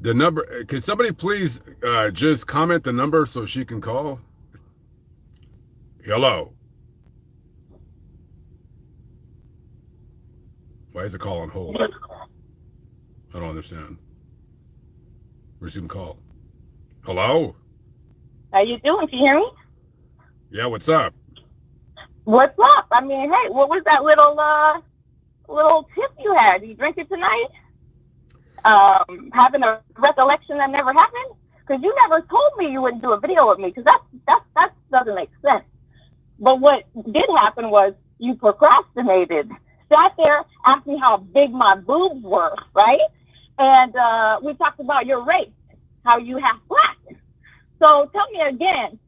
The number. Can somebody please just comment the number so she can call? Hello. Why is the call on hold? I don't understand. Resume call. Hello. How you doing? Can you hear me? Yeah. What's up? What's up? I mean, hey, what was that little tip you had? Did you drink it tonight? Having a recollection that never happened? Because you never told me you wouldn't do a video with me. Because that doesn't make sense. But what did happen was you procrastinated, sat there, asked me how big my boobs were, right? And we talked about your race, how you have black. So tell me again,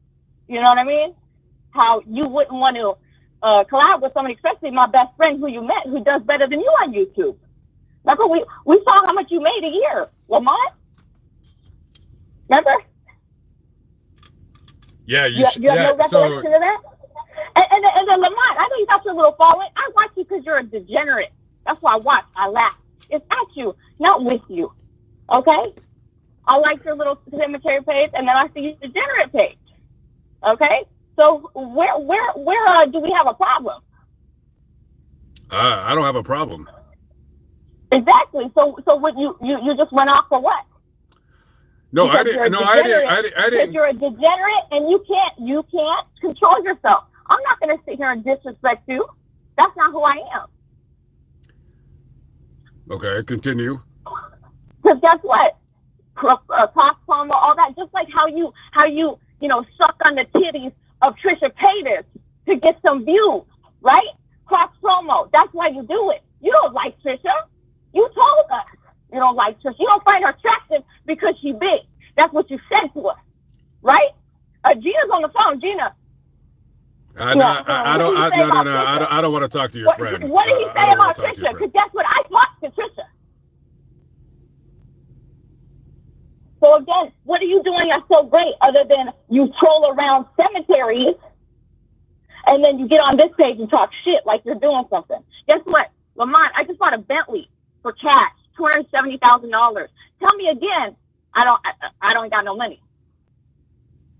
you know what I mean? How you wouldn't want to collab with somebody, especially my best friend who you met, who does better than you on YouTube. Remember, we saw how much you made a year, Lamont. Remember? Yeah. You have no recollection of that? And then Lamont, I know you got your little following. I watch you because you're a degenerate. That's why I watch. I laugh. It's at you, not with you. Okay? I like your little cemetery page, and then I see your degenerate page. Okay? So where do we have a problem? I don't have a problem. Exactly. So what you just went off for what? No, Because I didn't. No, I didn't. I Because didn't. you're a degenerate and you can't control yourself. I'm not going to sit here and disrespect you. That's not who I am. Okay, continue. Because guess what? Cross promo, all that. Just like how you suck on the titties of Trisha Paytas to get some views, right? Cross promo. That's why you do it. You don't like Trisha. You told us you don't like Trisha. You don't find her attractive because she's big. That's what you said to us, right? Gina's on the phone. Gina. I don't want to talk to your friend. What did he say about Trisha? Because guess what? I talked to Trisha. So again, what are you doing that's so great other than you troll around cemeteries and then you get on this page and talk shit like you're doing something? Guess what? Lamont, I just bought a Bentley for cash, $270,000. Tell me again, I don't got no money.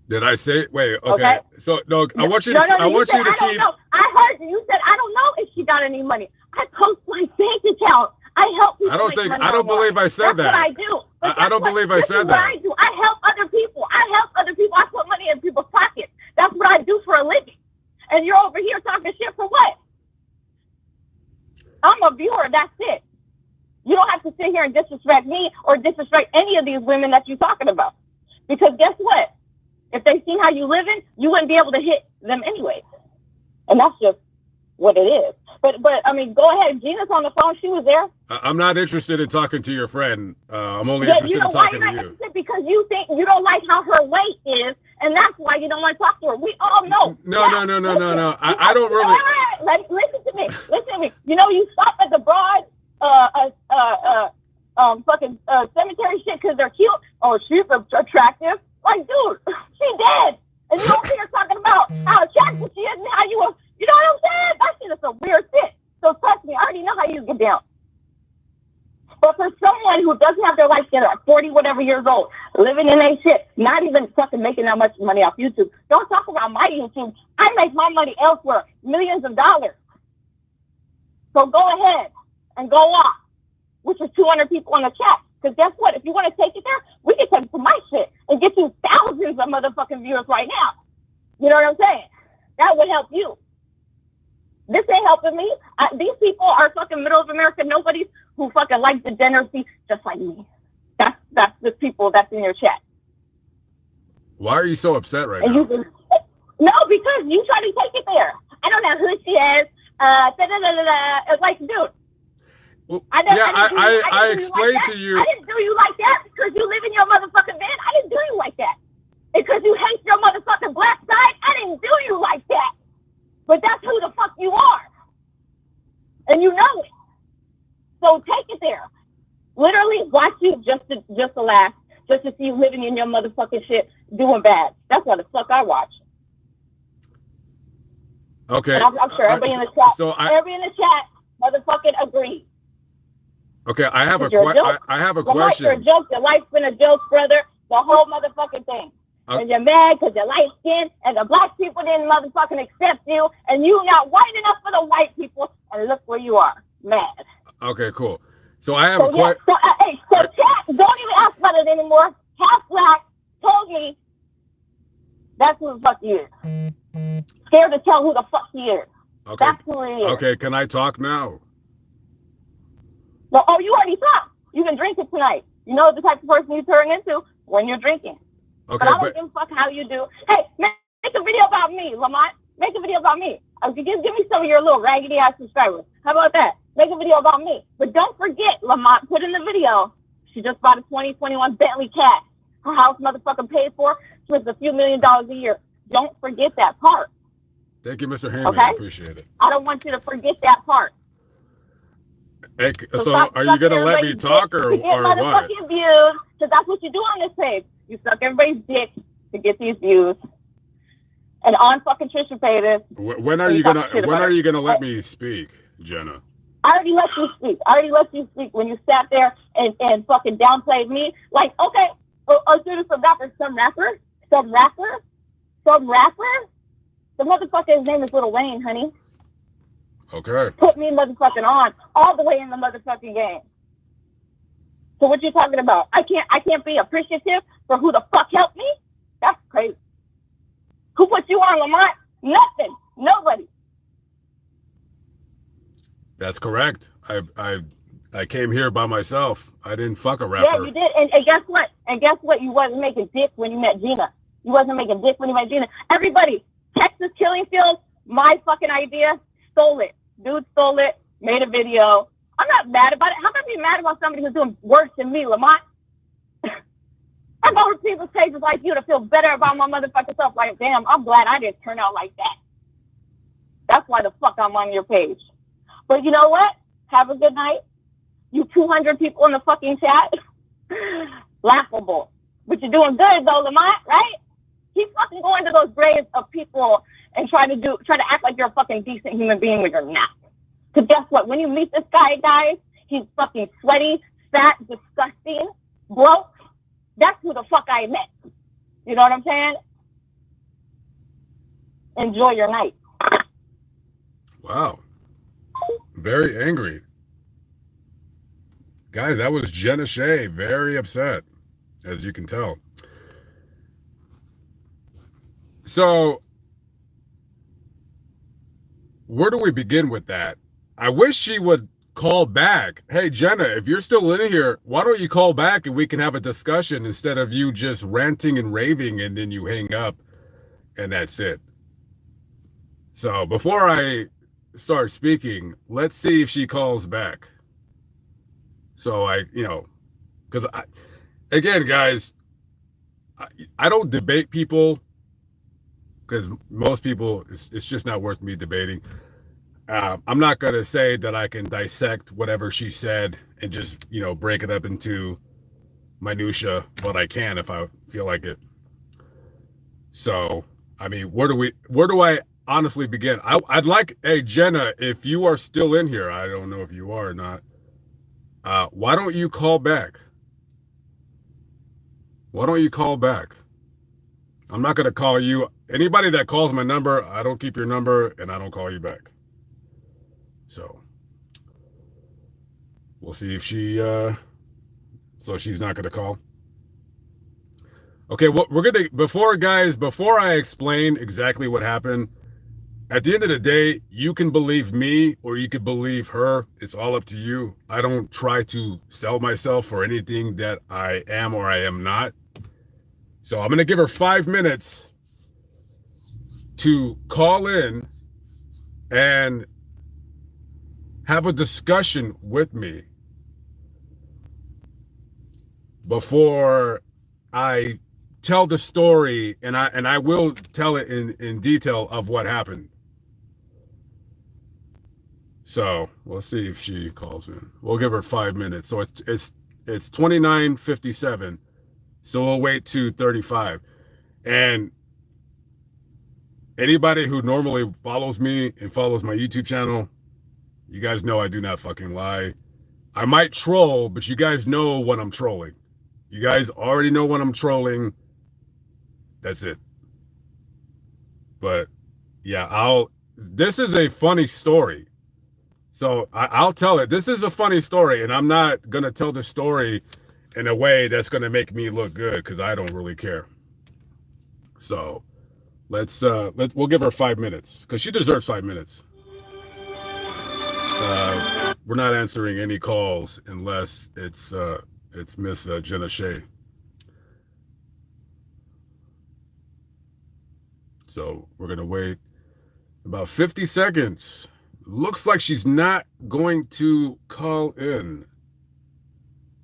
Did I say? Wait, okay. So no, I want you to. No, I want you to keep. Know. I heard you said I don't know if she got any money. I post my bank account. I help people. I don't believe I said that. That's what I do. I don't believe I said that. I do. I help other people. I put money in people's pockets. That's what I do for a living. And you're over here talking shit for what? I'm a viewer. That's it. You don't have to sit here and disrespect me or disrespect any of these women that you're talking about. Because guess what? If they seen how you living, you wouldn't be able to hit them anyway. And that's just what it is. But I mean, go ahead. Gina's on the phone. She was there. I'm not interested in talking to your friend. I'm only interested in talking to you. Because you think you don't like how her weight is, and that's why you don't want to talk to her. We all know. No. I don't really. Listen to me. Listen to me. You know, you stop at the broad, fucking cemetery shit because they're cute. Oh, she's attractive. Like, dude, she dead. And you over here talking about how attractive she is and how you know what I'm saying? That shit is some weird shit. So trust me, I already know how you get down. But for someone who doesn't have their life together at 40 whatever years old, living in a shit, not even fucking making that much money off YouTube. Don't talk about my YouTube. I make my money elsewhere, millions of dollars. So go ahead and go off, which is 200 people in the chat. Because guess what? If you want to take it there, we can take it to my shit and get you thousands of motherfucking viewers right now. You know what I'm saying? That would help you. This ain't helping me. These people are fucking middle of America nobodies who fucking like degeneracy just like me. That's the people that's in your chat. Why are you so upset right now? No, because you try to take it there. I don't know who she is. It's like, dude. Well, I explained to you. I didn't do you like that because you live in your motherfucking van. I didn't do you like that. Because you hate your motherfucking black side. I didn't do you like that. But that's who the fuck you are. And you know it. So take it there. Literally watch you just to laugh. Just to see you living in your motherfucking shit doing bad. That's what the fuck I watch. Okay. And I'm sure everybody in the chat, everybody in the chat motherfucking agrees. Okay, I have a You're a joke. I have a Lamont, you're a question. joke. Your life's been a joke, brother. The whole motherfucking thing. And you're mad because you're light skinned and the black people didn't motherfucking accept you and you not white enough for the white people. And look where you are. Mad. Okay, cool. So I have a question. So chat, don't even ask about it anymore. Half Black told me that's who the fuck he is. Scared to tell who the fuck he is. Okay. That's who he is. Okay, can I talk now? Well, oh, you already talked. You can drink it tonight. You know the type of person you turn into when you're drinking. Okay, but I don't give a fuck how you do. Hey, make a video about me, Lamont. Make a video about me. Give me some of your little raggedy ass subscribers. How about that? Make a video about me. But don't forget, Lamont, put in the video. She just bought a 2021 Bentley Cat. Her house motherfucking paid for. She was a few $1 million a year. Don't forget that part. Thank you, Mr. Hammond. Okay? I appreciate it. I don't want you to forget that part. Hey, so are you going to let me talk or what? Motherfucking views, because that's what you do on this page. You suck everybody's dick to get these views. And on fucking Trisha Paytas. When are you gonna let me speak, Jenna? I already let you speak. I already let you speak when you sat there and fucking downplayed me. Like, okay, I'll do this some rapper. The motherfucker, his name is Lil Wayne, honey. Okay. Put me motherfucking on all the way in the motherfucking game. So what you talking about? I can't be appreciative for who the fuck helped me? That's crazy. Who put you on, Lamont? Nothing. Nobody. That's correct. I came here by myself. I didn't fuck a rapper. Yeah, you did. And guess what? You wasn't making dick when you met Gina. Everybody, Texas Killing Fields, my fucking idea, stole it. Dude stole it, made a video. I'm not mad about it. How can I be mad about somebody who's doing worse than me, Lamont? I go to people's pages like you to feel better about my motherfucking self. Like, damn, I'm glad I didn't turn out like that. That's why the fuck I'm on your page. But you know what? Have a good night. You 200 people in the fucking chat. Laughable. But you're doing good though, Lamont, right? Keep fucking going to those graves of people and try to act like you're a fucking decent human being when you're not. Because guess what? When you meet this guy, guys, he's fucking sweaty, fat, disgusting, broke. That's who the fuck I met. You know what I'm saying? Enjoy your night. Wow. Very angry. Guys, that was Jenna Shea. Very upset, as you can tell. So, where do we begin with that? I wish she would call back. Hey, Jenna, if you're still in here, why don't you call back and we can have a discussion instead of you just ranting and raving and then you hang up and that's it. So before I start speaking, let's see if she calls back. So because again, guys, I don't debate people because most people, it's just not worth me debating. I'm not going to say that I can dissect whatever she said and just, break it up into minutia, but I can if I feel like it. So, I mean, where do I honestly begin? I'd like, hey, Jenna, if you are still in here, I don't know if you are or not. Why don't you call back? Why don't you call back? I'm not going to call you. Anybody that calls my number, I don't keep your number and I don't call you back. So we'll see if she, so she's not going to call. Okay, well, before I explain exactly what happened, at the end of the day, you can believe me or you can believe her. It's all up to you. I don't try to sell myself for anything that I am or I am not. So I'm going to give her 5 minutes to call in and have a discussion with me before I tell the story, and I will tell it in detail of what happened. So we'll see if she calls in. We'll give her 5 minutes. So it's 29:57. So we'll wait to 35. And anybody who normally follows me and follows my YouTube channel, you guys know I do not fucking lie. I might troll, but you guys know when I'm trolling. You guys already know when I'm trolling. That's it. But yeah, this is a funny story. So I'll tell it. This is a funny story, and I'm not going to tell the story in a way that's going to make me look good because I don't really care. So we'll give her 5 minutes because she deserves 5 minutes. We're not answering any calls unless it's Miss Jenna Shea. So we're going to wait about 50 seconds. Looks like she's not going to call in.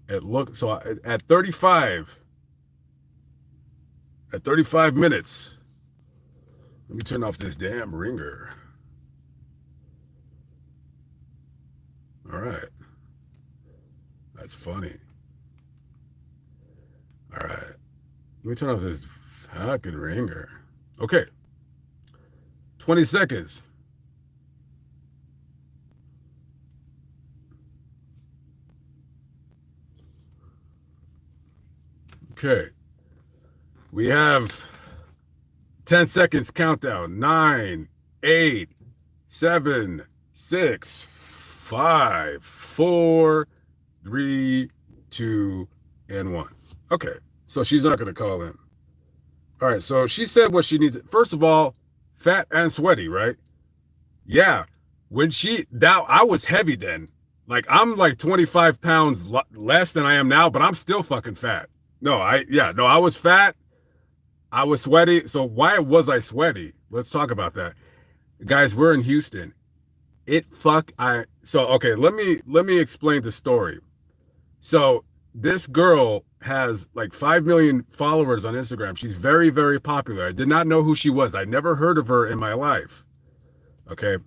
At 35 minutes. Let me turn off this damn ringer. All right. That's funny. All right. Let me turn off this fucking ringer. Okay. 20 seconds. Okay. We have 10 seconds countdown. 9, 8, 7, 6, 5, 4, 3, 2, and 1. Okay. So she's not going to call in. All right. So she said what she needed. First of all, fat and sweaty, right? Yeah. I was heavy then. Like I'm like 25 pounds less than I am now, but I'm still fucking fat. I was fat. I was sweaty. So why was I sweaty? Let's talk about that. Guys, we're in Houston. Okay, let me explain the story. So this girl has like 5 million followers on Instagram. She's very, very popular. I did not know who she was. I never heard of her in my life. Okay.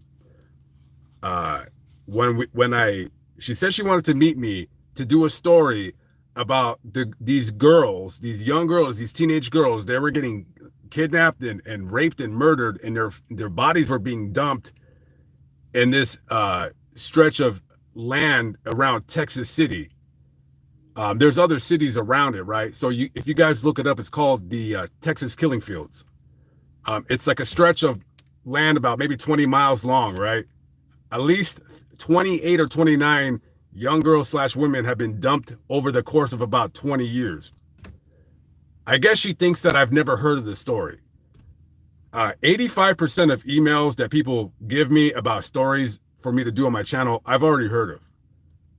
She said she wanted to meet me to do a story about these young girls, these teenage girls. They were getting kidnapped and raped and murdered, and their bodies were being dumped in this stretch of land around Texas City. There's other cities around it, right? So if you guys look it up, it's called the Texas Killing Fields. It's like a stretch of land about maybe 20 miles long, right? At least 28 or 29 young girls / women have been dumped over the course of about 20 years. I guess she thinks that I've never heard of the story. 85% of emails that people give me about stories for me to do on my channel, I've already heard of.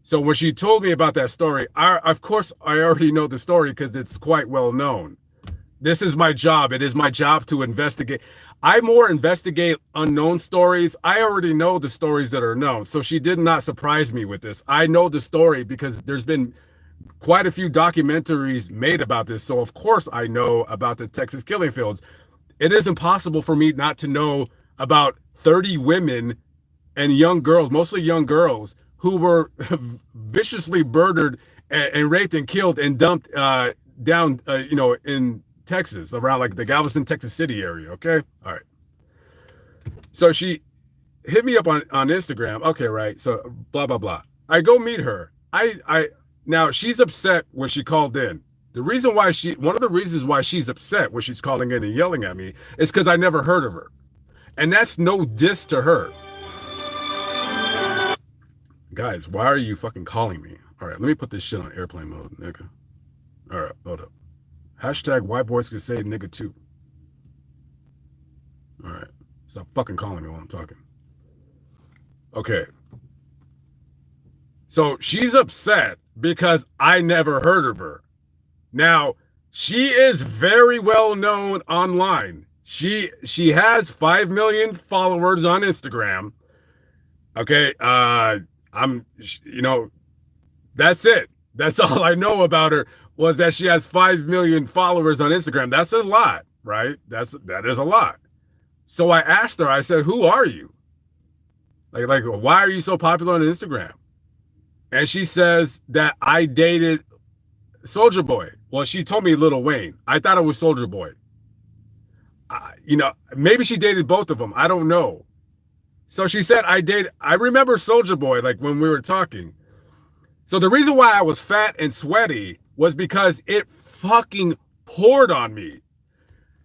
So when she told me about that story, of course, I already know the story because it's quite well known. This is my job. It is my job to investigate. I more investigate unknown stories. I already know the stories that are known. So she did not surprise me with this. I know the story because there's been quite a few documentaries made about this. So of course I know about the Texas Killing Fields. It is impossible for me not to know about 30 women and young girls, mostly young girls, who were viciously murdered and raped and killed and dumped down, in Texas, around like the Galveston, Texas City area. Okay. All right. So she hit me up on Instagram. Okay. Right. So blah, blah, blah. I go meet her. Now she's upset when she called in. One of the reasons why she's upset when she's calling in and yelling at me is because I never heard of her. And that's no diss to her. Guys, why are you fucking calling me? All right. Let me put this shit on airplane mode, nigga. All right. Hold up. Hashtag white boys can say nigga too. All right. Stop fucking calling me while I'm talking. Okay. So she's upset because I never heard of her. Now, she is very well known online. She has 5 million followers on Instagram. Okay. That's it. That's all I know about her. Was that she has 5 million followers on Instagram. That's a lot, right? That is a lot. So I asked her, I said, who are you? Like, why are you so popular on Instagram? And she says that I dated Soulja Boy. Well, she told me Lil Wayne. I thought it was Soulja Boy. Maybe she dated both of them. I don't know. So she said I remember Soulja Boy, like when we were talking. So the reason why I was fat and sweaty was because it fucking poured on me.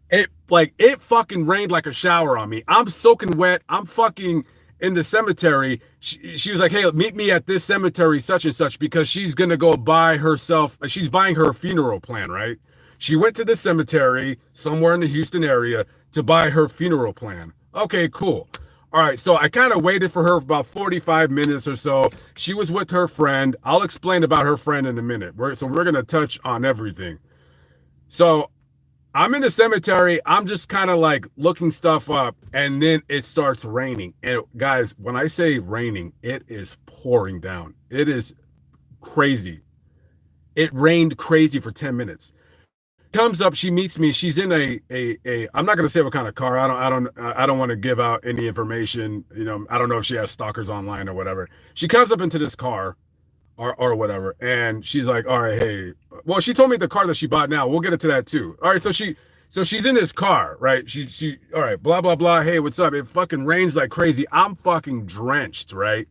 It fucking rained like a shower on me. I'm soaking wet. I'm fucking in the cemetery. She was like, "Hey, meet me at this cemetery, such and such," because she's gonna go buy herself. She's buying her funeral plan, right? She went to the cemetery somewhere in the Houston area to buy her funeral plan. Okay, cool. All right, so I kind of waited for her for about 45 minutes or so. She was with her friend. I'll explain about her friend in a minute. So we're gonna touch on everything. So I'm in the cemetery. I'm just kind of like looking stuff up, and then it starts raining. And guys, when I say raining, it is pouring down. It is crazy. It rained crazy for 10 minutes. Comes up, she meets me. She's in a I'm not gonna say what kind of car. I don't want to give out any information. You know, I don't know if she has stalkers online or whatever. She comes up into this car or whatever, and she's like, all right, hey, well, she told me the car that she bought now. We'll get into that too. All right, so she's in this car, right? She all right, blah blah blah. Hey, what's up? It fucking rains like crazy. I'm fucking drenched, right?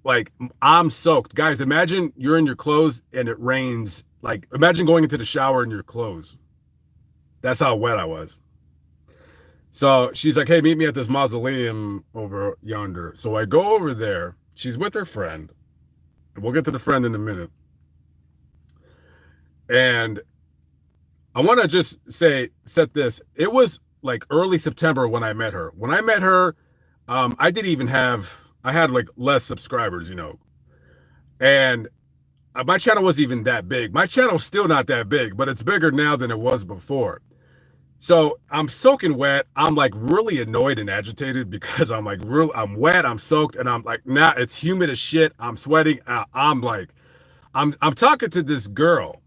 Like I'm soaked. Guys, imagine you're in your clothes and it rains. Like imagine going into the shower in your clothes. That's how wet I was. So she's like, hey, meet me at this mausoleum over yonder. So I go over there. She's with her friend. We'll get to the friend in a minute. And I want to just set this. It was like early September when I met her. When I met her, I had like less subscribers, you know. And my channel wasn't even that big. My channel's still not that big, but it's bigger now than it was before. So I'm soaking wet. I'm like really annoyed and agitated because I'm wet, I'm soaked, and I'm like, nah, it's humid as shit. I'm sweating. I'm talking to this girl,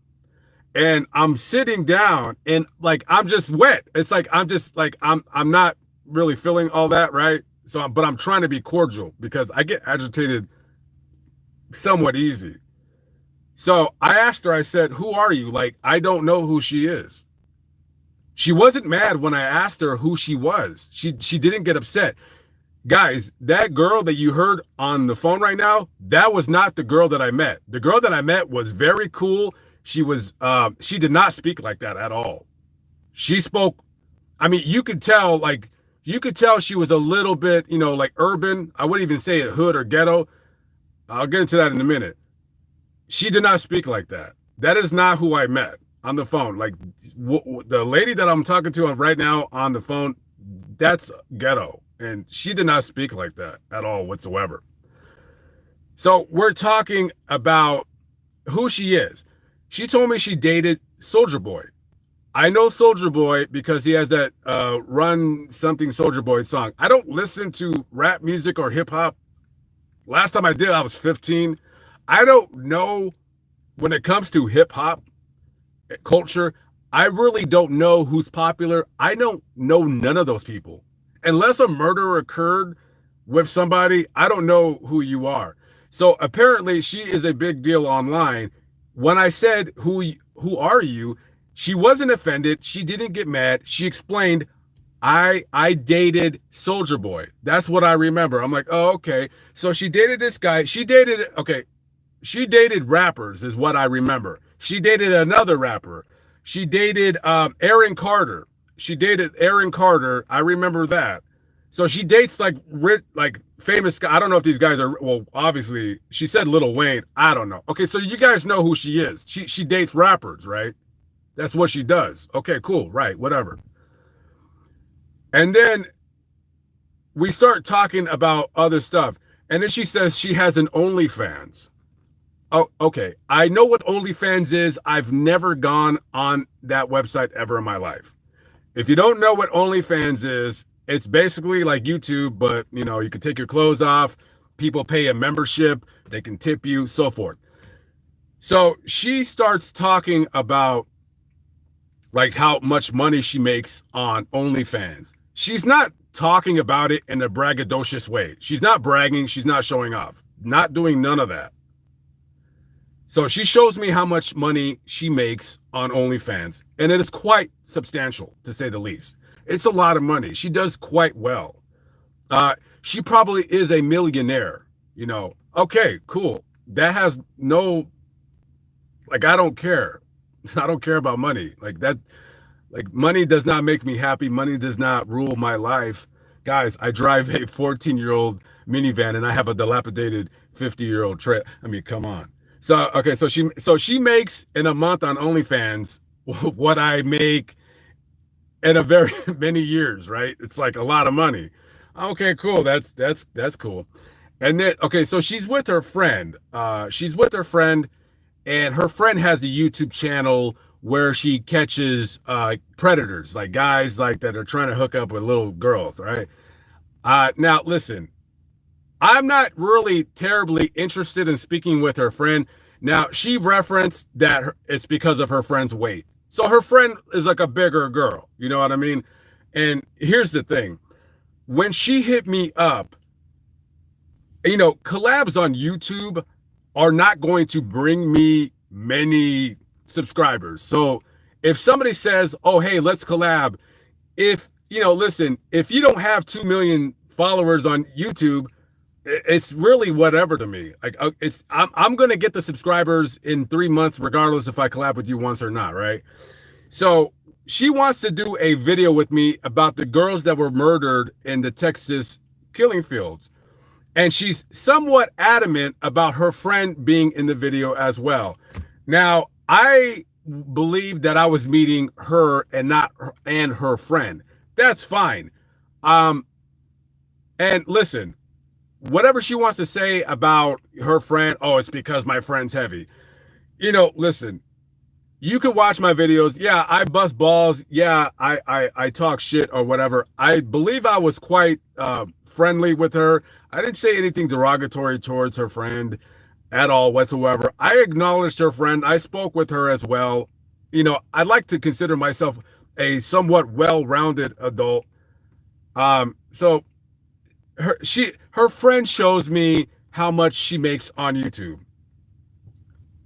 and I'm sitting down, and like I'm just wet. It's like I'm not really feeling all that, right? So, but I'm trying to be cordial because I get agitated somewhat easy. So I asked her, I said, who are you? Like, I don't know who she is. She wasn't mad when I asked her who she was. She didn't get upset. Guys, that girl that you heard on the phone right now, that was not the girl that I met. The girl that I met was very cool. She did not speak like that at all. She spoke, I mean, you could tell she was a little bit, you know, like urban. I wouldn't even say it hood or ghetto. I'll get into that in a minute. She did not speak like that. That is not who I met on the phone. Like the lady that I'm talking to right now on the phone, that's ghetto. And she did not speak like that at all whatsoever. So we're talking about who she is. She told me she dated Soulja Boy. I know Soulja Boy because he has that Run Something Soulja Boy song. I don't listen to rap music or hip hop. Last time I did, I was 15. I don't know when it comes to hip hop culture. I really don't know who's popular. I don't know none of those people. Unless a murder occurred with somebody, I don't know who you are. So apparently she is a big deal online. When I said, who are you? She wasn't offended. She didn't get mad. She explained, I dated Soulja Boy. That's what I remember. I'm like, oh, okay. So she dated this guy. She dated rappers is what I remember. She dated another rapper. She dated Aaron Carter. She dated Aaron Carter. I remember that. So she dates like famous guys. I don't know if these guys are, well, obviously she said Lil Wayne. I don't know. Okay, so you guys know who she is. She dates rappers, right? That's what she does. Okay, cool. Right, whatever. And then we start talking about other stuff. And then she says she has an OnlyFans. Oh, okay. I know what OnlyFans is. I've never gone on that website ever in my life. If you don't know what OnlyFans is, it's basically like YouTube, but you know, you can take your clothes off. People pay a membership. They can tip you, so forth. So she starts talking about like how much money she makes on OnlyFans. She's not talking about it in a braggadocious way. She's not bragging. She's not showing off. Not doing none of that. So she shows me how much money she makes on OnlyFans, and it is quite substantial, to say the least. It's a lot of money. She does quite well. She probably is a millionaire, you know. Okay, cool. that has no, like, I don't care. I don't care about money. Like that, like money does not make me happy. Money does not rule my life. Guys, I drive a 14-year-old minivan and I have a dilapidated 50-year-old trip. I mean, come on. So okay, so she makes in a month on OnlyFans what I make in a very many years, right? It's like a lot of money. Okay, cool. That's cool. And then okay, so she's with her friend. She's with her friend, and her friend has a YouTube channel where she catches predators, like guys like that are trying to hook up with little girls, right? Now listen, I'm not really terribly interested in speaking with her friend. Now, she referenced that it's because of her friend's weight. So her friend is like a bigger girl, you know what I mean? And here's the thing. When she hit me up, you know, collabs on YouTube are not going to bring me many subscribers. So if somebody says, "Oh, hey, let's collab," if, you know, listen, if you don't have 2 million followers on YouTube, it's really whatever to me. Like I'm gonna get the subscribers in 3 months, regardless if I collab with you once or not, right? So she wants to do a video with me about the girls that were murdered in the Texas killing fields. And she's somewhat adamant about her friend being in the video as well. Now, I believe that I was meeting her and not her, and her friend. That's fine. And listen, whatever she wants to say about her friend, oh, it's because my friend's heavy. You know, listen, you could watch my videos. Yeah, I bust balls. Yeah, I talk shit or whatever. I believe I was quite friendly with her. I didn't say anything derogatory towards her friend at all whatsoever. I acknowledged her friend. I spoke with her as well. You know, I like to consider myself a somewhat well-rounded adult. So her friend shows me how much she makes on YouTube.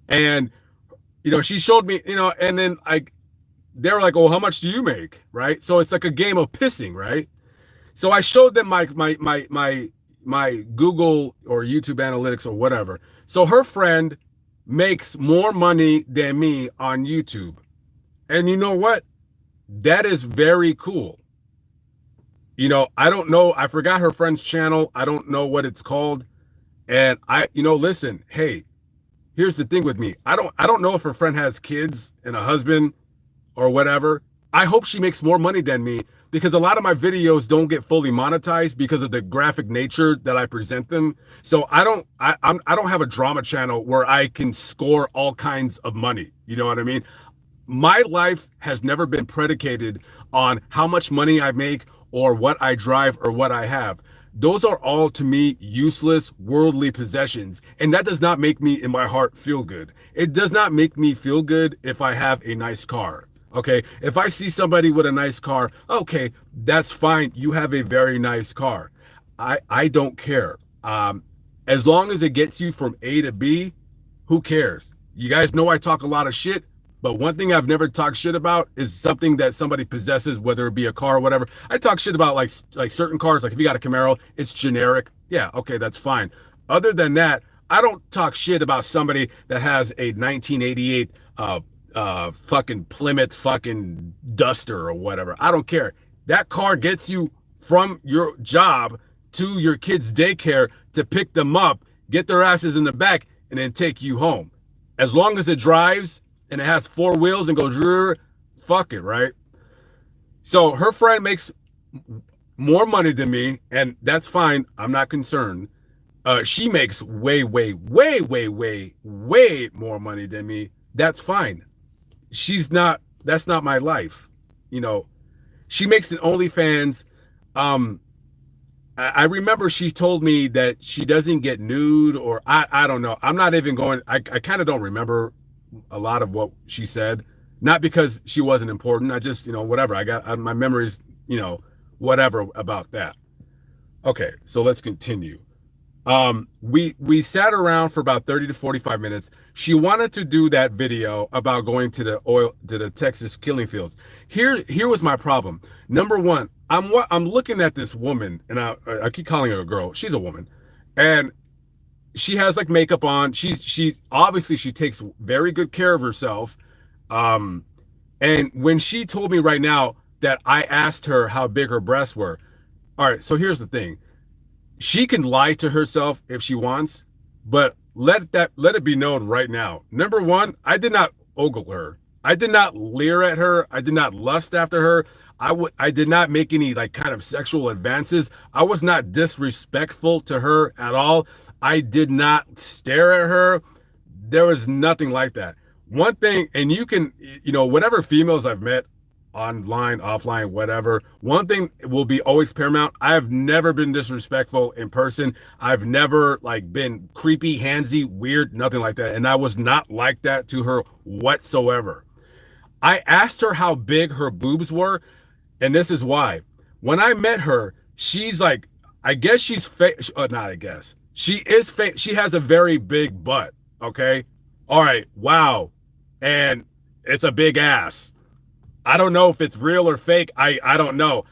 And you know, she showed me, you know, and then they were like, "Oh, how much do you make?" Right? So it's like a game of pissing, right? So I showed them my Google or YouTube analytics or whatever. So her friend makes more money than me on YouTube. And you know what? That is very cool. You know, I don't know. I forgot her friend's channel. I don't know what it's called. And you know, listen, hey, here's the thing with me. I don't know if her friend has kids and a husband or whatever. I hope she makes more money than me, because a lot of my videos don't get fully monetized because of the graphic nature that I present them. So I don't have a drama channel where I can score all kinds of money. You know what I mean? My life has never been predicated on how much money I make or what I drive or what I have. Those are all, to me, useless worldly possessions. And that does not make me, in my heart, feel good. It does not make me feel good if I have a nice car. Okay, if I see somebody with a nice car, okay, that's fine. You have a very nice car. I don't care. As long as it gets you from A to B, who cares? You guys know I talk a lot of shit, but one thing I've never talked shit about is something that somebody possesses, whether it be a car or whatever. I talk shit about like certain cars, like if you got a Camaro, it's generic. Yeah, okay, that's fine. Other than that, I don't talk shit about somebody that has a 1988 fucking Plymouth fucking Duster or whatever. I don't care. That car gets you from your job to your kids' daycare to pick them up, get their asses in the back, and then take you home. As long as it drives and it has 4 wheels and goes, fuck it, right? So her friend makes more money than me, and that's fine. I'm not concerned. She makes way more money than me. That's fine. That's not my life. You know, she makes an OnlyFans. I remember she told me that she doesn't get nude, or I don't know. I'm not even going, I kind of don't remember a lot of what she said. Not because she wasn't important. I just, you know, whatever. My memories, you know, whatever about that. Okay, so let's continue. We sat around for about 30 to 45 minutes. She wanted to do that video about going to the Texas killing fields. Here was my problem. Number one, I'm looking at this woman, and I keep calling her a girl. She's a woman. And she has like makeup on. She obviously she takes very good care of herself. Um, and when she told me right now that I asked her how big her breasts were, all right, so here's the thing. She can lie to herself if she wants, but let it be known right now. Number one, I did not ogle her. I did not leer at her. I did not lust after her. I did not make any like kind of sexual advances. I was not disrespectful to her at all. I did not stare at her. There was nothing like that. One thing, and you can, whatever females I've met online, offline, whatever, one thing will be always paramount. I have never been disrespectful in person. I've never like been creepy, handsy, weird, nothing like that. And I was not like that to her whatsoever. I asked her how big her boobs were, and this is why. When I met her, she's like, I guess she's fake. Not I guess. She is fake. She has a very big butt. Okay. All right. Wow. And it's a big ass. I don't know if it's real or fake. I don't know.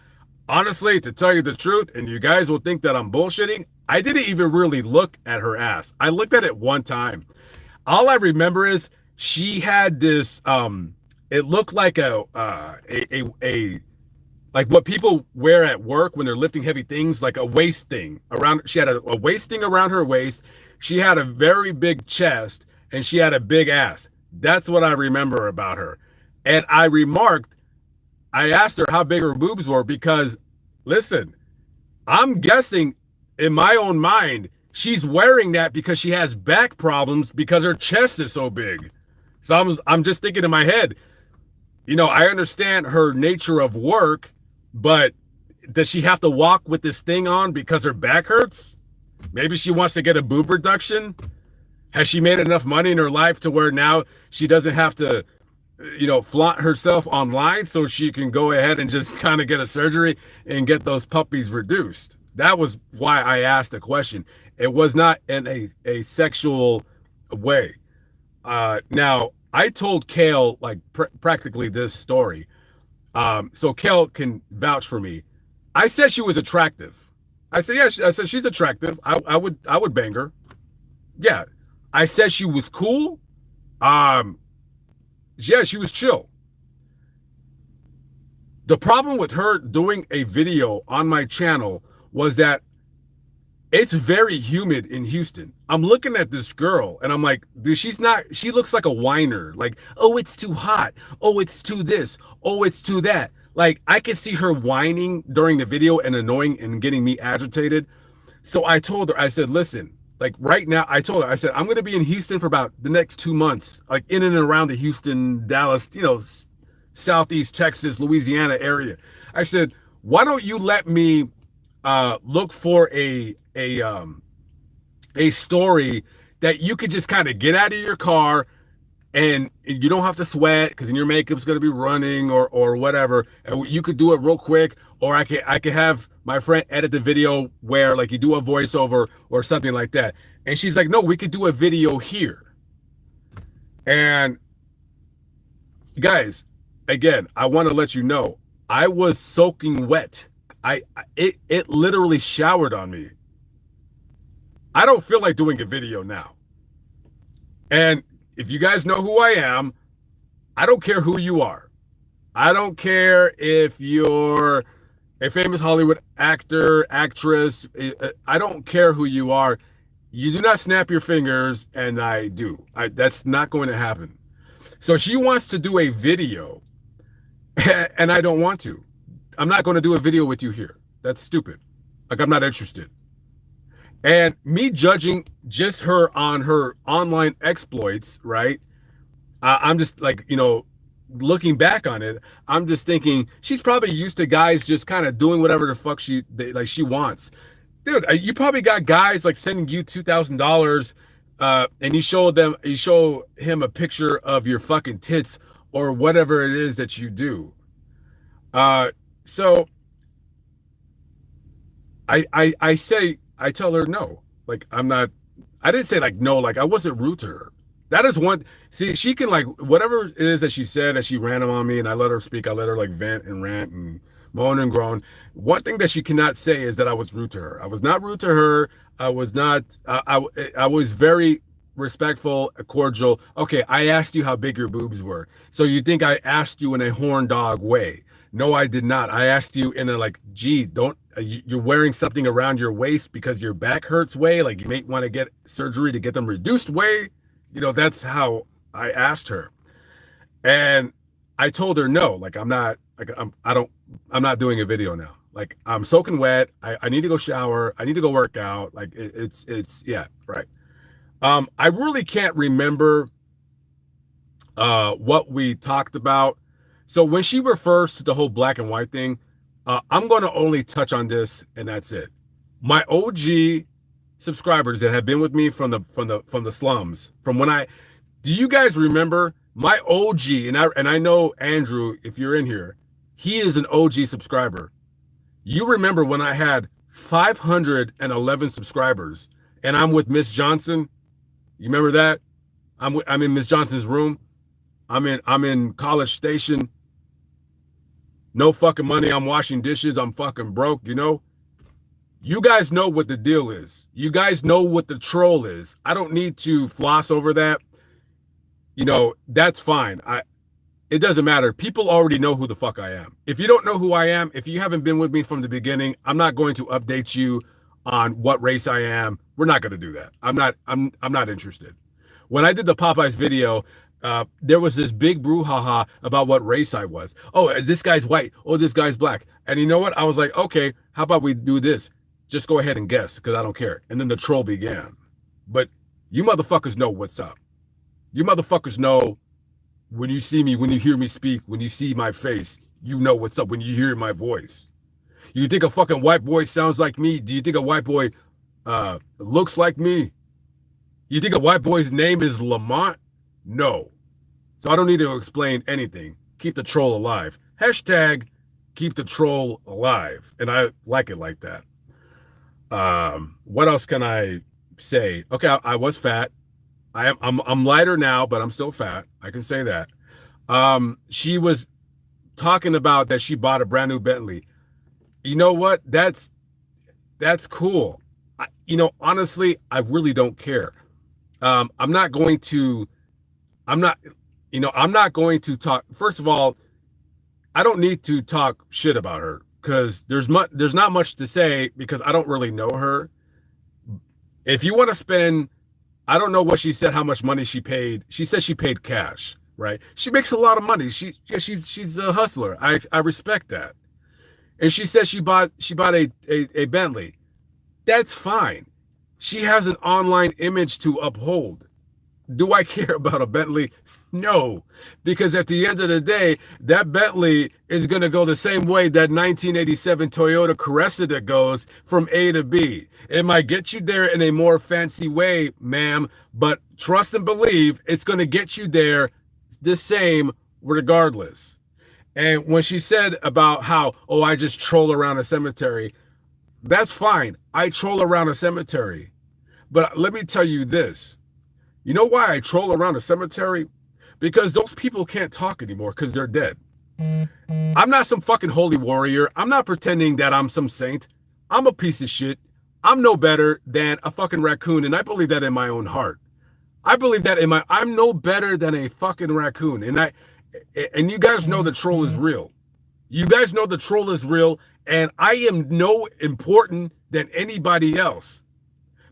Honestly, to tell you the truth, and you guys will think that I'm bullshitting, I didn't even really look at her ass. I looked at it one time. All I remember is she had this it looked like a like what people wear at work when they're lifting heavy things, like a waist thing around. She had a waist thing around her waist. She had a very big chest and she had a big ass. That's what I remember about her. And I asked her how big her boobs were because, listen, I'm guessing in my own mind, she's wearing that because she has back problems because her chest is so big. So I'm just thinking in my head, I understand her nature of work, but does she have to walk with this thing on because her back hurts? Maybe she wants to get a boob reduction. Has she made enough money in her life to where now she doesn't have to, flaunt herself online so she can go ahead and just kind of get a surgery and get those puppies reduced? That was why I asked the question. It was not in a sexual way. Now, I told Kale like practically this story. So Kale can vouch for me. I said she was attractive. I said, yeah, I said she's attractive. I would bang her. Yeah. I said she was cool. Yeah, she was chill. The problem with her doing a video on my channel was that it's very humid in Houston. I'm looking at this girl and I'm like, dude, she looks like a whiner. Like, oh, it's too hot. Oh, it's too this. Oh, it's too that. Like, I could see her whining during the video and annoying and getting me agitated. So I told her, I said, listen, like right now, I told her, I said, I'm going to be in Houston for about the next 2 months, like in and around the Houston, Dallas, Southeast Texas, Louisiana area. I said, why don't you let me look for a story that you could just kind of get out of your car and you don't have to sweat because your makeup's going to be running or whatever. And you could do it real quick, or I could have my friend edit the video where like you do a voiceover or something like that. And she's like, no, we could do a video here. And guys, again, I want to let you know, I was soaking wet. It literally showered on me. I don't feel like doing a video now. And if you guys know who I am, I don't care who you are. I don't care if you're a famous Hollywood actor, actress. I don't care who you are. You do not snap your fingers, and I do. That's not going to happen. So she wants to do a video, and I don't want to. I'm not going to do a video with you here. That's stupid. Like, I'm not interested. And me judging just her on her online exploits, right? I'm just like, looking back on it, I'm just thinking she's probably used to guys just kind of doing whatever the fuck she wants. Dude, you probably got guys like sending you $2,000 and you show him a picture of your fucking tits or whatever it is that you do. So I tell her no. Like, I didn't say like no, like I wasn't rude to her. That is one. See, she can like whatever it is that she said, that she ran on me, and I let her speak. I let her like vent and rant and moan and groan. One thing that she cannot say is that I was rude to her. I was not rude to her. I was not. I was very respectful, cordial. Okay, I asked you how big your boobs were. So you think I asked you in a horn dog way? No, I did not. I asked you in a like, gee, don't you're wearing something around your waist because your back hurts way? Like you may want to get surgery to get them reduced way. You know, that's how I asked her. And I told her no, like I'm not like I'm not doing a video now. Like I'm soaking wet. I need to go shower. I need to go work out. Like it's yeah, right. I really can't remember what we talked about. So when she refers to the whole black and white thing, I'm going to only touch on this and that's it. My OG subscribers that have been with me from the slums, from when do you guys remember my OG, and I know Andrew, if you're in here, he is an OG subscriber. You remember when I had 511 subscribers and I'm with Miss Johnson? You remember that? I'm in Miss Johnson's room. I'm in College Station. No fucking money. I'm washing dishes. I'm fucking broke, you know? You guys know what the deal is. You guys know what the troll is. I don't need to floss over that. You know, that's fine. It doesn't matter. People already know who the fuck I am. If you don't know who I am, if you haven't been with me from the beginning, I'm not going to update you on what race I am. We're not going to do that. I'm not interested. When I did the Popeyes video, there was this big brouhaha about what race I was. Oh, this guy's white. Oh, this guy's black. And you know what? I was like, okay, how about we do this? Just go ahead and guess because I don't care. And then the troll began. But you motherfuckers know what's up. You motherfuckers know when you see me, when you hear me speak, when you see my face, you know what's up when you hear my voice. You think a fucking white boy sounds like me? Do you think a white boy looks like me? You think a white boy's name is Lamont? No. So I don't need to explain anything. Keep the troll alive. Hashtag keep the troll alive. And I like it like that. What else can I say? Okay, I was fat. I'm lighter now, but I'm still fat. I can say that. She was talking about that she bought a brand new Bentley. You know what? That's cool. You know, honestly, I really don't care. I'm not going to talk. First of all, I don't need to talk shit about her because there's not much to say because I don't really know her. If you want to spend, I don't know what she said, how much money she paid. She said she paid cash, right? She makes a lot of money. She's a hustler. I respect that. And she said she bought a Bentley. That's fine. She has an online image to uphold. Do I care about a Bentley? No, because at the end of the day, that Bentley is going to go the same way that 1987 Toyota Cressida goes from A to B. It might get you there in a more fancy way, ma'am, but trust and believe it's going to get you there the same regardless. And when she said about how, oh, I just troll around a cemetery, that's fine. I troll around a cemetery. But let me tell you this. You know why I troll around a cemetery? Because those people can't talk anymore because they're dead. I'm not some fucking holy warrior. I'm not pretending that I'm some saint. I'm a piece of shit. I'm no better than a fucking raccoon, and I believe that in my own heart. I believe that I'm no better than a fucking raccoon. And you guys know the troll is real. You guys know the troll is real, and I am no important than anybody else.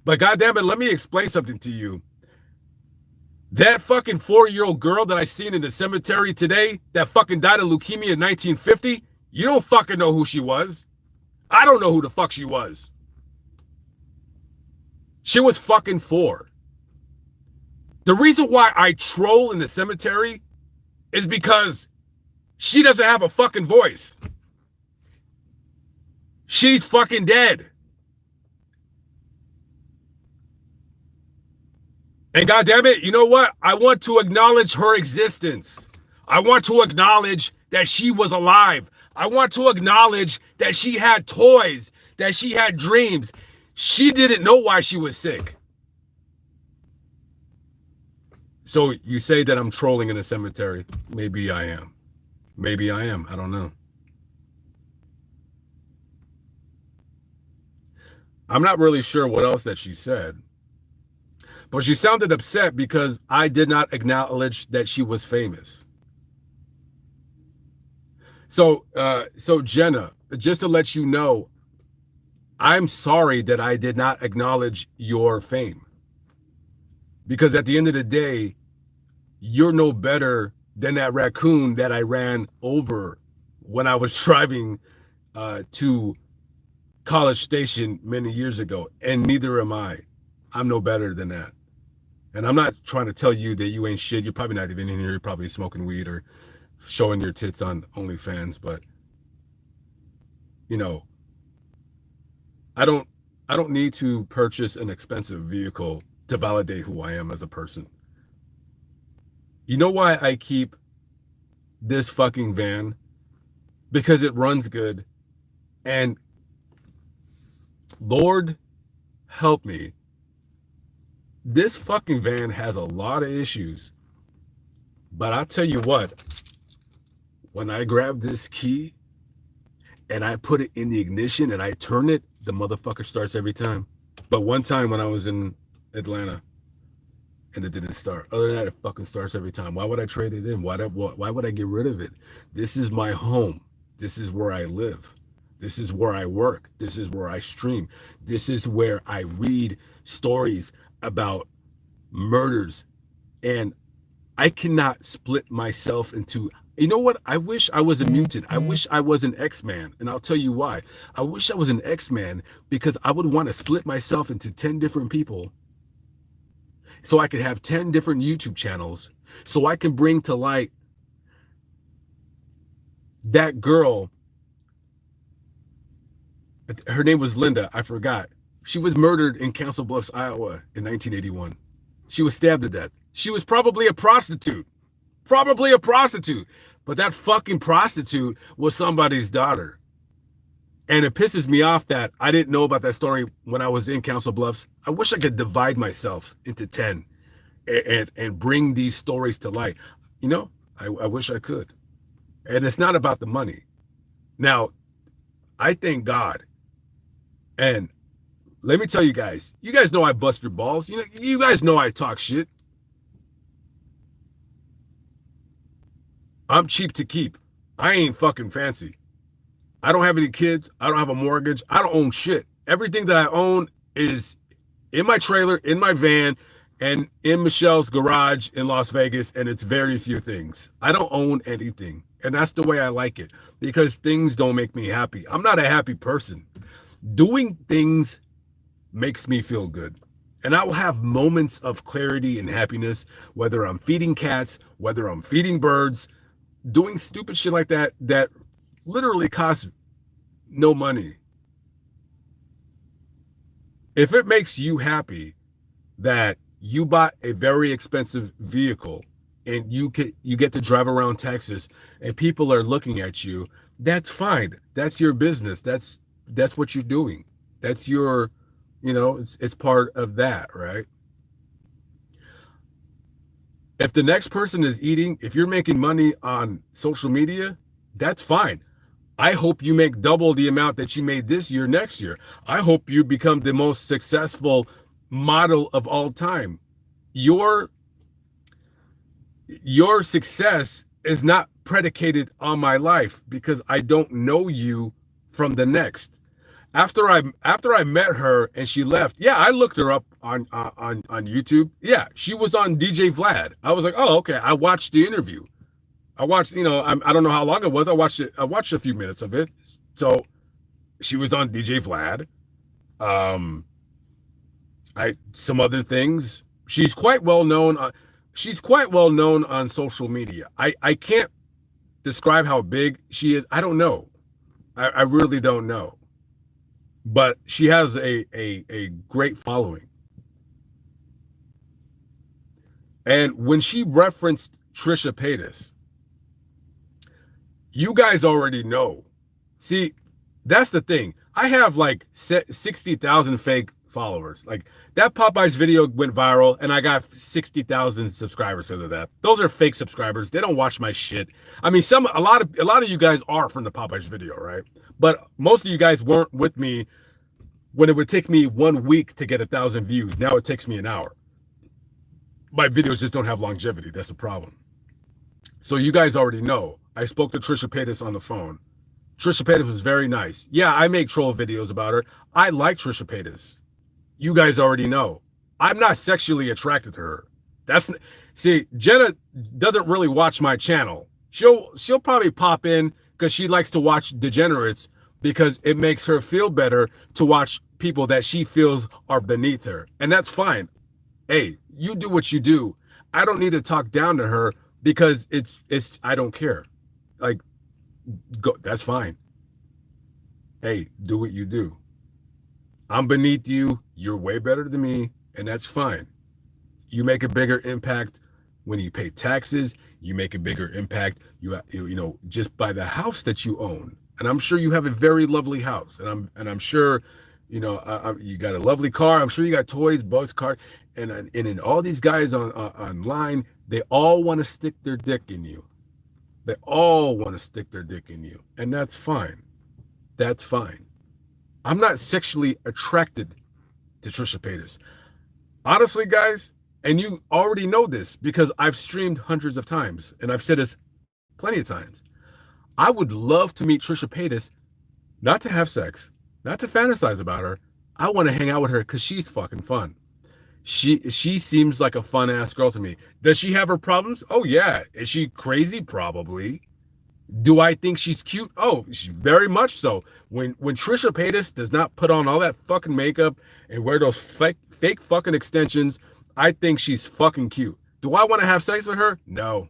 But goddamn it, let me explain something to you. That fucking 4-year-old girl that I seen in the cemetery today that fucking died of leukemia in 1950, you don't fucking know who she was. I don't know who the fuck she was. She was fucking 4. The reason why I troll in the cemetery is because she doesn't have a fucking voice. She's fucking dead. And goddamn it, you know what? I want to acknowledge her existence. I want to acknowledge that she was alive. I want to acknowledge that she had toys, that she had dreams. She didn't know why she was sick. So you say that I'm trolling in a cemetery. Maybe I am. Maybe I am. I don't know. I'm not really sure what else that she said, but she sounded upset because I did not acknowledge that she was famous. So Jenna, just to let you know, I'm sorry that I did not acknowledge your fame. Because at the end of the day, you're no better than that raccoon that I ran over when I was driving to College Station many years ago, and neither am I. I'm no better than that. And I'm not trying to tell you that you ain't shit. You're probably not even in here. You're probably smoking weed or showing your tits on OnlyFans. But, you know, I don't need to purchase an expensive vehicle to validate who I am as a person. You know why I keep this fucking van? Because it runs good. And Lord help me, this fucking van has a lot of issues. But I'll tell you what, when I grab this key and I put it in the ignition and I turn it, the motherfucker starts every time. But one time when I was in Atlanta and it didn't start. Other than that, it fucking starts every time. Why would I trade it in? Why would I get rid of it? This is my home. This is where I live. This is where I work. This is where I stream. This is where I read stories about murders. And I cannot split myself into, you know what? I wish I was a mutant. I wish I was an X-Man. And I'll tell you why. I wish I was an X-Man because I would want to split myself into 10 different people so I could have 10 different YouTube channels so I can bring to light that girl. Her name was Linda. I forgot. She was murdered in Council Bluffs, Iowa in 1981. She was stabbed to death. She was probably a prostitute. Probably a prostitute. But that fucking prostitute was somebody's daughter. And it pisses me off that I didn't know about that story when I was in Council Bluffs. I wish I could divide myself into 10 and bring these stories to light. You know, I wish I could. And it's not about the money. Now, I thank God. And let me tell you guys know I bust your balls. You guys know I talk shit. I'm cheap to keep. I ain't fucking fancy. I don't have any kids. I don't have a mortgage. I don't own shit. Everything that I own is in my trailer, in my van, and in Michelle's garage in Las Vegas, and it's very few things. I don't own anything, and that's the way I like it, because things don't make me happy. I'm not a happy person. Doing things makes me feel good, and I will have moments of clarity and happiness, whether I'm feeding cats, whether I'm feeding birds, doing stupid shit like that literally costs no money. If it makes you happy that you bought a very expensive vehicle and you get to drive around Texas and people are looking at you, that's fine. That's your business. That's what you're doing. That's your, it's part of that, right? If the next person is eating, if you're making money on social media, that's fine. I hope you make double the amount that you made this year, next year. I hope you become the most successful model of all time. Your success is not predicated on my life because I don't know you from the next. After I met her and she left, yeah, I looked her up on YouTube. Yeah, she was on DJ Vlad. I was like, oh, okay. I watched the interview. I watched, I don't know how long it was. I watched a few minutes of it. So she was on DJ Vlad. Some other things. She's quite well known on social media. I can't describe how big she is. I don't know. I really don't know. But she has a great following. And when she referenced Trisha Paytas, you guys already know. See, that's the thing. I have like 60,000 fake followers. Like that Popeyes video went viral and I got 60,000 subscribers because of that. Those are fake subscribers. They don't watch my shit. I mean, a lot of you guys are from the Popeyes video, right? But most of you guys weren't with me when it would take me 1 week to get 1,000 views. Now it takes me an hour. My videos just don't have longevity. That's the problem. So you guys already know. I spoke to Trisha Paytas on the phone. Trisha Paytas was very nice. Yeah, I make troll videos about her. I like Trisha Paytas. You guys already know. I'm not sexually attracted to her. See, Jenna doesn't really watch my channel. She'll probably pop in because she likes to watch degenerates because it makes her feel better to watch people that she feels are beneath her. And that's fine. Hey, you do what you do. I don't need to talk down to her because it's I don't care. Like, go, that's fine. Hey, do what you do. I'm beneath you. You're way better than me, and that's fine. You make a bigger impact when you pay taxes. You make a bigger impact, you know, just by the house that you own. And I'm sure you have a very lovely house, and I'm sure, you know, you got a lovely car. I'm sure you got toys, boats, cars, and in all these guys online, they all want to stick their dick in you. They all want to stick their dick in you, and that's fine. That's fine. I'm not sexually attracted to Trisha Paytas. Honestly, guys, and you already know this because I've streamed hundreds of times, and I've said this plenty of times. I would love to meet Trisha Paytas, not to have sex, not to fantasize about her. I want to hang out with her because she's fucking fun. She seems like a fun ass girl to me. Does she have her problems? Oh yeah. Is she crazy? Probably. Do I think she's cute? Oh, very much so. When Trisha Paytas does not put on all that fucking makeup and wear those fake fucking extensions, I think she's fucking cute. Do I want to have sex with her? No.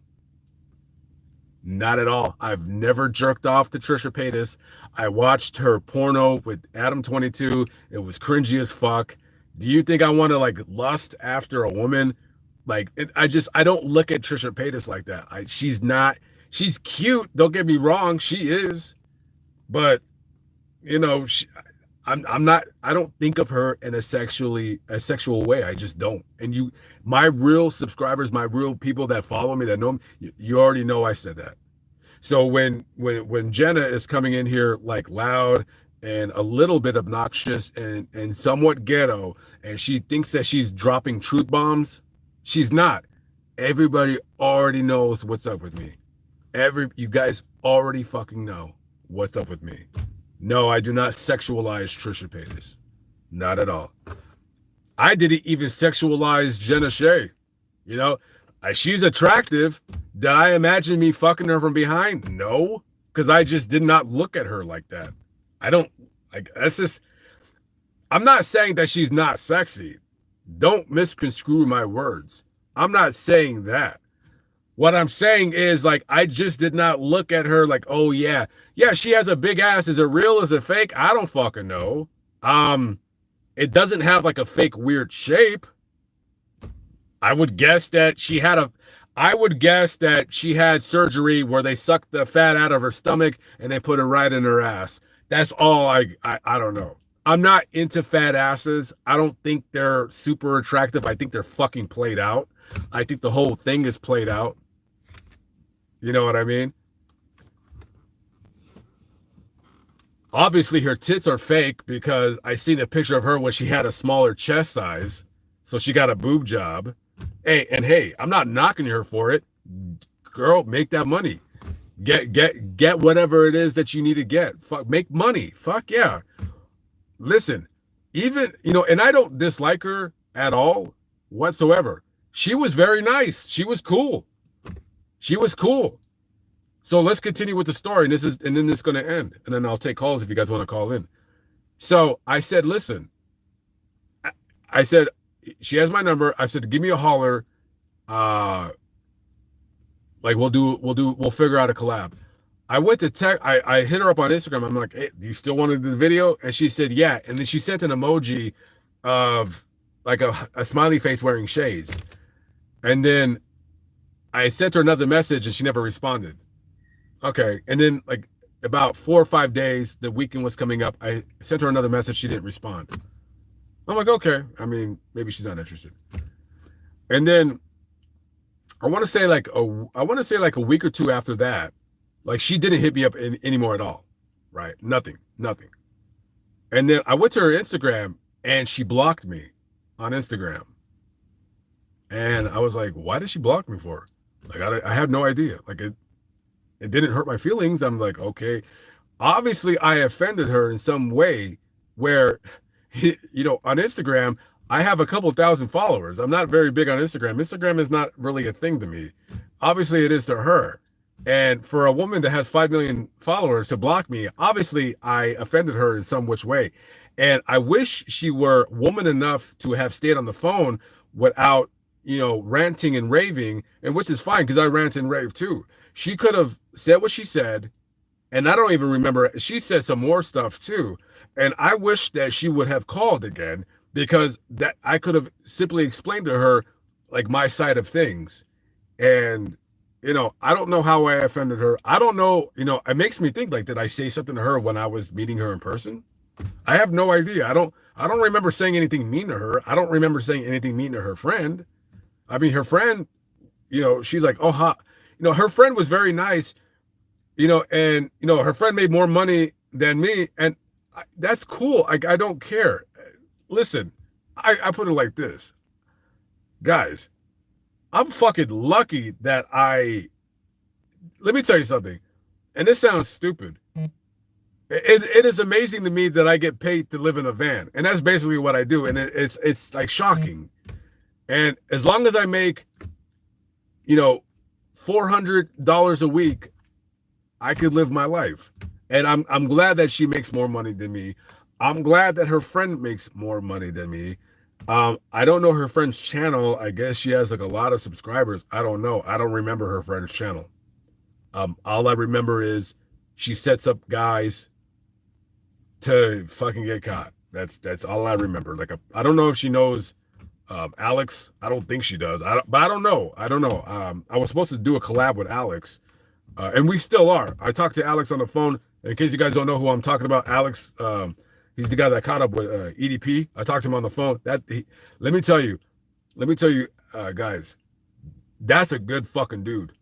Not at all. I've never jerked off to Trisha Paytas. I watched her porno with Adam 22. It was cringy as fuck. Do you think I want to like lust after a woman? Like, I don't look at Trisha Paytas like that. She's cute. Don't get me wrong. She is. But, you know, I'm not, I don't think of her in a sexual way. I just don't. And my real subscribers, my real people that follow me, that know me, you already know I said that. So when Jenna is coming in here like loud and a little bit obnoxious and somewhat ghetto, and she thinks that she's dropping truth bombs, she's not. Everybody already knows what's up with me. You guys already fucking know what's up with me. No, I do not sexualize Trisha Paytas. Not at all. I didn't even sexualize Jenna Shea. You know, she's attractive. Did I imagine me fucking her from behind? No, because I just did not look at her like that. I don't, like, that's just, I'm not saying that she's not sexy. Don't misconstrue my words. I'm not saying that. What I'm saying is, like, I just did not look at her like, oh yeah, she has a big ass. Is it real? Is it fake? I don't fucking know. It doesn't have like a fake weird shape. I would guess that she had surgery where they sucked the fat out of her stomach and they put it right in her ass. That's all I don't know. I'm not into fat asses. I don't think they're super attractive. I think they're fucking played out. I think the whole thing is played out. You know what I mean? Obviously, her tits are fake because I seen a picture of her when she had a smaller chest size. So she got a boob job. Hey, I'm not knocking her for it. Girl, make that money. Get whatever it is that you need to get. Fuck, make money. Fuck yeah. Listen, even, you know, and I don't dislike her at all whatsoever. She was very nice. She was cool. She was cool. So let's continue with the story. And then it's going to end. And then I'll take calls if you guys want to call in. So I said, listen, I said, she has my number. I said, give me a holler. Like we'll figure out a collab. I went to I hit her up on Instagram. I'm like, hey, do you still want to do the video? And she said, yeah. And then she sent an emoji of like a smiley face wearing shades. And then I sent her another message and she never responded. Okay. And then like about 4 or 5 days, the weekend was coming up. I sent her another message. She didn't respond. I'm like, okay. I mean, maybe she's not interested. And then I want to say like a week or two after that, like she didn't hit me up anymore at all. Right. Nothing. And then I went to her Instagram and she blocked me on Instagram. And I was like, why did she block me for? Like, I had no idea. Like, it didn't hurt my feelings. I'm like, okay, obviously I offended her in some way where, you know, on Instagram, I have a couple thousand followers. I'm not very big on Instagram. Instagram is not really a thing to me. Obviously it is to her. And for a woman that has 5 million followers to block me, obviously I offended her in some which way. And I wish she were woman enough to have stayed on the phone without, you know, ranting and raving, and which is fine because I rant and rave too. She could have said what she said, and I don't even remember. She said some more stuff too. And I wish that she would have called again because that I could have simply explained to her like my side of things. And you know, I don't know how I offended her. I don't know, you know, it makes me think like, did I say something to her when I was meeting her in person? I have no idea. I don't remember saying anything mean to her. I don't remember saying anything mean to her friend. I mean, her friend, you know, she's like, oh, ha. You know, her friend was very nice, you know, and, you know, her friend made more money than me. And that's cool. I don't care. Listen, I put it like this. Guys, I'm fucking lucky that let me tell you something. And this sounds stupid. It is amazing to me that I get paid to live in a van. And that's basically what I do. And it's like shocking. And as long as I make, you know, $400 a week, I could live my life. And I'm glad that she makes more money than me. I'm glad that her friend makes more money than me. I don't know her friend's channel. I guess she has like a lot of subscribers. I don't know. I don't remember her friend's channel. All I remember is she sets up guys to fucking get caught. That's all I remember. Like, I don't know if she knows Alex. I don't think she does. But I don't know. I was supposed to do a collab with Alex, and we still are. I talked to Alex on the phone. In case you guys don't know who I'm talking about, Alex. He's the guy that caught up with EDP. I talked to him on the phone. Let me tell you, guys, that's a good fucking dude.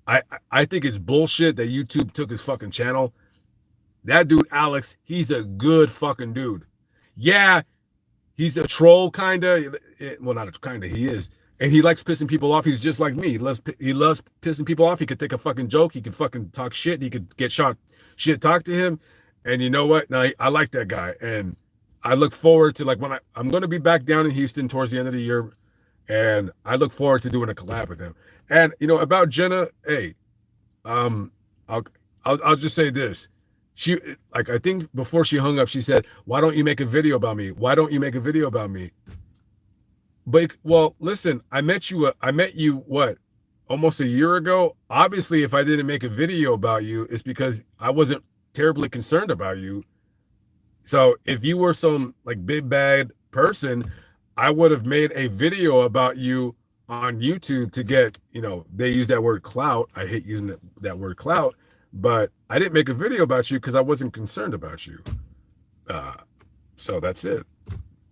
I think it's bullshit that YouTube took his fucking channel. That dude, Alex, he's a good fucking dude. Yeah, he's a troll, kinda. Well, not a kinda, he is. And he likes pissing people off. He's just like me. He loves pissing people off. He could take a fucking joke. He could fucking talk shit. He could get shot. Shit, talk to him. And you know what? Now, I like that guy. And I look forward to, like, when I'm going to be back down in Houston towards the end of the year. And I look forward to doing a collab with him. And, you know, about Jenna, hey, I'll just say this. She, like, I think before she hung up, she said, why don't you make a video about me? Why don't you make a video about me? But, well, listen, I met you what, almost a year ago? Obviously, if I didn't make a video about you, it's because I wasn't terribly concerned about you. So if you were some like big bad person, I would have made a video about you on YouTube to get, you know, they use that word clout. I hate using that word clout, but I didn't make a video about you because I wasn't concerned about you. So that's it.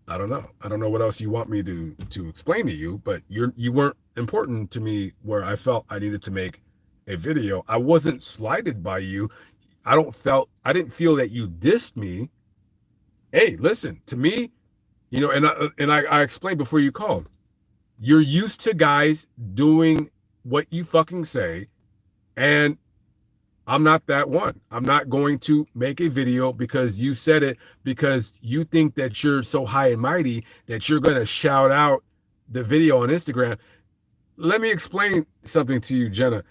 I don't know. I don't know what else you want me to explain to you, but you weren't important to me where I felt I needed to make a video. I wasn't slighted by you. I didn't feel that you dissed me. Hey, listen, to me, you know, and I explained before you called. You're used to guys doing what you fucking say, and I'm not that one. I'm not going to make a video because you said it, because you think that you're so high and mighty that you're going to shout out the video on Instagram. Let me explain something to you, Jenna.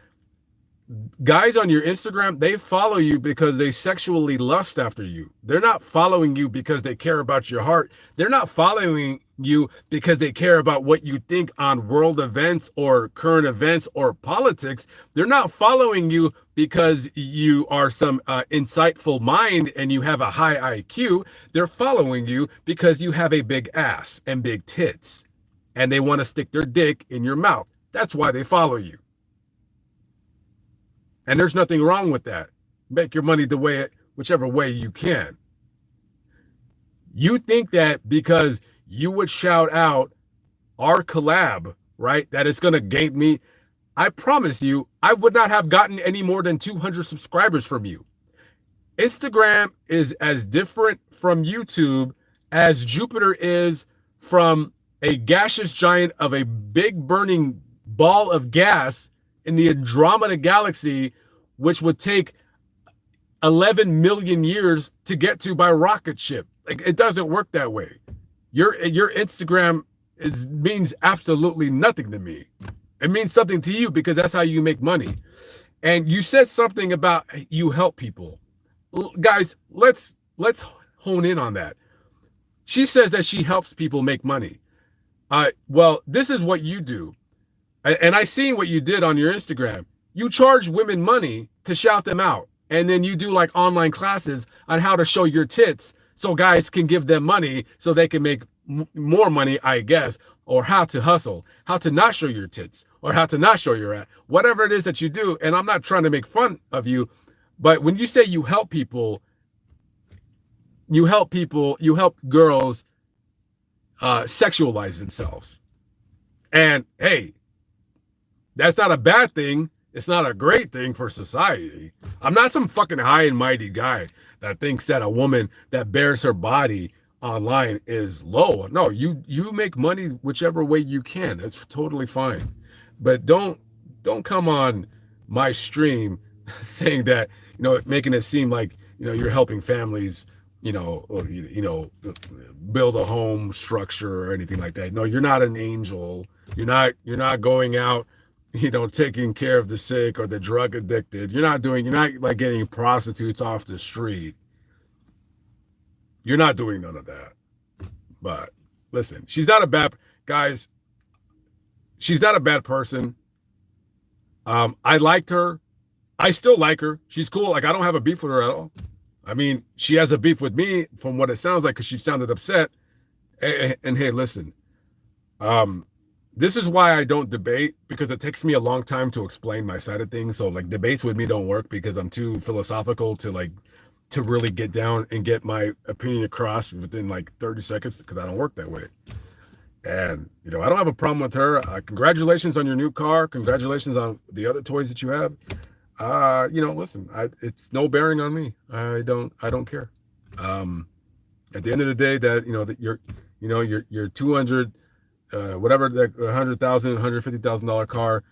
Guys on your Instagram, they follow you because they sexually lust after you. They're not following you because they care about your heart. They're not following you because they care about what you think on world events or current events or politics. They're not following you because you are some insightful mind and you have a high IQ. They're following you because you have a big ass and big tits, and they want to stick their dick in your mouth. That's why they follow you. And there's nothing wrong with that. Make your money whichever way you can. You think that because you would shout out our collab, right, that it's going to gain me. I promise you, I would not have gotten any more than 200 subscribers from you. Instagram is as different from YouTube as Jupiter is from a gaseous giant of a big burning ball of gas in the Andromeda galaxy, which would take 11 million years to get to by rocket ship. Like, it doesn't work that way. Your Instagram means absolutely nothing to me. It means something to you because that's how you make money. And you said something about you help people. Guys, let's hone in on that. She says that she helps people make money. Well, this is what you do. And I seen what you did on your Instagram. You charge women money to shout them out. And then you do like online classes on how to show your tits so guys can give them money so they can make more money, I guess, or how to hustle, how to not show your tits, or how to not show your ass, whatever it is that you do. And I'm not trying to make fun of you, but when you say you help people, you help girls sexualize themselves. And hey, that's not a bad thing. It's not a great thing for society. I'm not some fucking high and mighty guy that thinks that a woman that bears her body online is low. No, you make money whichever way you can. That's totally fine. But don't come on my stream saying that, making it seem like, you're helping families, or, build a home structure or anything like that. No, you're not an angel. You're not going out, taking care of the sick or the drug addicted. You're not like getting prostitutes off the street. You're not doing none of that. But listen, she's not a bad person. I liked her. I still like her. She's cool. Like, I don't have a beef with her at all. I mean, she has a beef with me from what it sounds like because she sounded upset. And hey, listen, this is why I don't debate, because it takes me a long time to explain my side of things. So like, debates with me don't work because I'm too philosophical to really get down and get my opinion across within like 30 seconds, because I don't work that way. And, I don't have a problem with her. Congratulations on your new car. Congratulations on the other toys that you have. Listen, it's no bearing on me. I don't care. At the end of the day, that your 200, whatever, that $100,000, $150,000 car,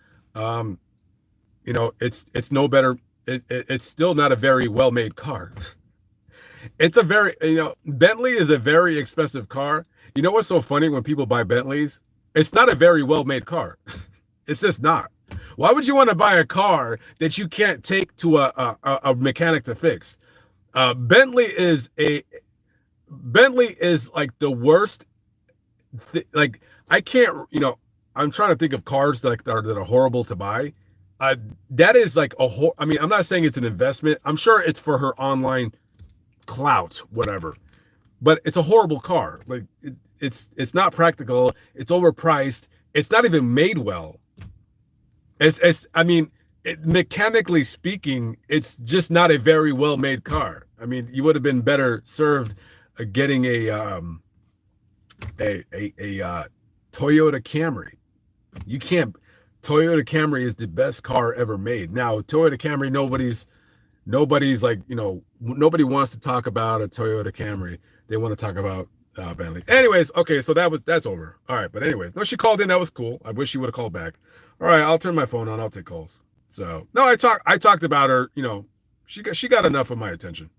it's no better. It's still not a very well-made car. It's a very, Bentley is a very expensive car. You know what's so funny when people buy Bentleys? It's not a very well-made car. It's just not. Why would you want to buy a car that you can't take to a mechanic to fix? Bentley is like the worst. Like, I can't, I'm trying to think of cars that are horrible to buy. That is like I mean, I'm not saying it's an investment. I'm sure it's for her online clout, whatever. But it's a horrible car. Like, it's not practical. It's overpriced. It's not even made well. Mechanically speaking, it's just not a very well made car. I mean, you would have been better served getting a Toyota Camry. You can't. Toyota Camry is the best car ever made. Now, Toyota Camry, nobody's like, nobody wants to talk about a Toyota Camry. They want to talk about Bentley. Anyways, okay, so that's over. All right, but anyways, no, she called in. That was cool. I wish she would have called back. All right, I'll turn my phone on. I'll take calls. So no, I talked about her. She got enough of my attention.